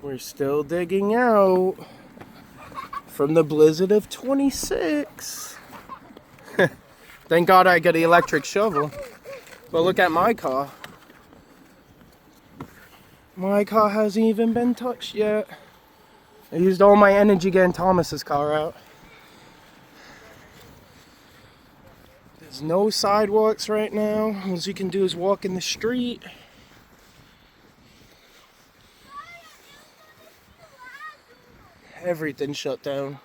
We're still digging out from the blizzard of 26. Thank God I got the electric shovel. But look at my car. My car hasn't even been touched yet. I used all my energy getting Thomas's car out. There's no sidewalks right now. All you can do is walk in the street. Everything's shut down.